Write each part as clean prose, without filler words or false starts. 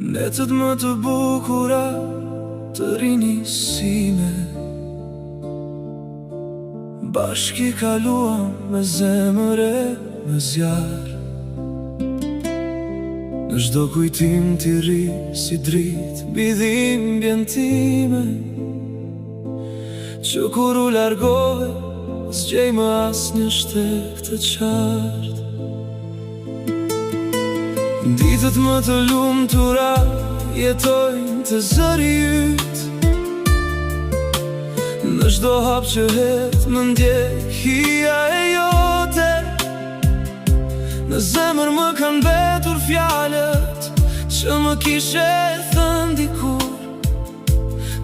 Netët më të bukura të rinisime, bashki kaluam me zemër e me zjarë. Në çdo kujtim t'i ri si dritë mbi dhimbjen time, që kur u largove s'gjej më asnjë shtek të qartë. Ditët më të lumtura jetojnë të zëri yt, në çdo hap që het më ndjek hija e jote. Në zemër më kanë mbetur fjalët që më kishe thënë dikur,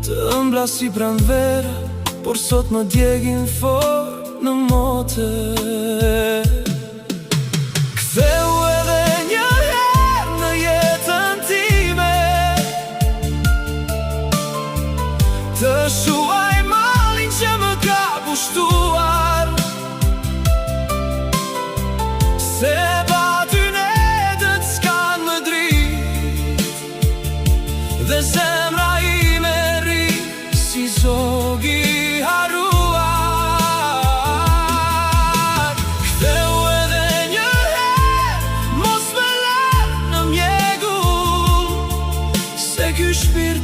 të ëmbla si pranvera, por sot më djegin fort në mote. Ktheu edhe një herë në jetën time, të shuaj malin që më ka pushtuar, se pa ty netët s'kan më dritë, dhe zemra ime rri si zogi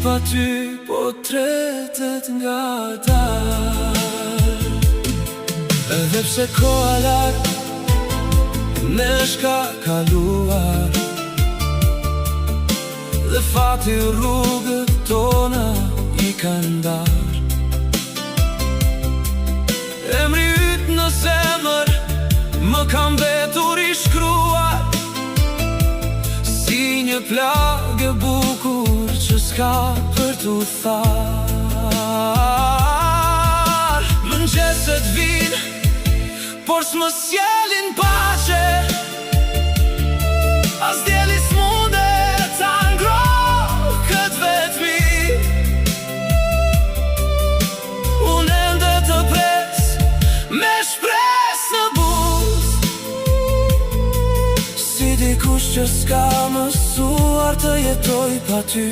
pa ty, po tretet nga dalë. Edhe pse koha larg ne shka kaluar, dhe fati rrugët tona i kanë ndarë. Emri yt në zemër më ka mbetur i shkruar, si një plagë bukur që s'ka për t'u tharë. Mëngjeset vinë, por s'më sjellin paqe, as dielli s'mundet ta ngrohë këtë vetmi. Unë ende të pres, me shpres në buzë, si dikush që s'ka mësuar të jetoj pa ty.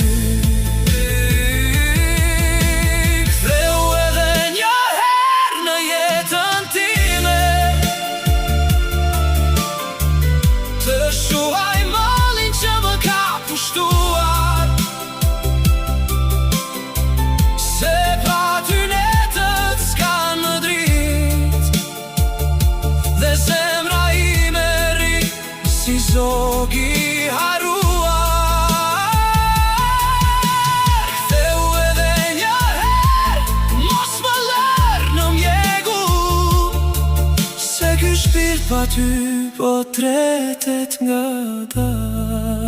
Ktheu edhe një herë në jetën time, të shuaj malin që më ka pushtuar, se pa ty netët s'kan më dritë, dhe zemra ime rri si zogi haruar. Ktheu edhe një herë, mos më lër në mjegu, se ky shpirt pa ty po tretet nga dalë.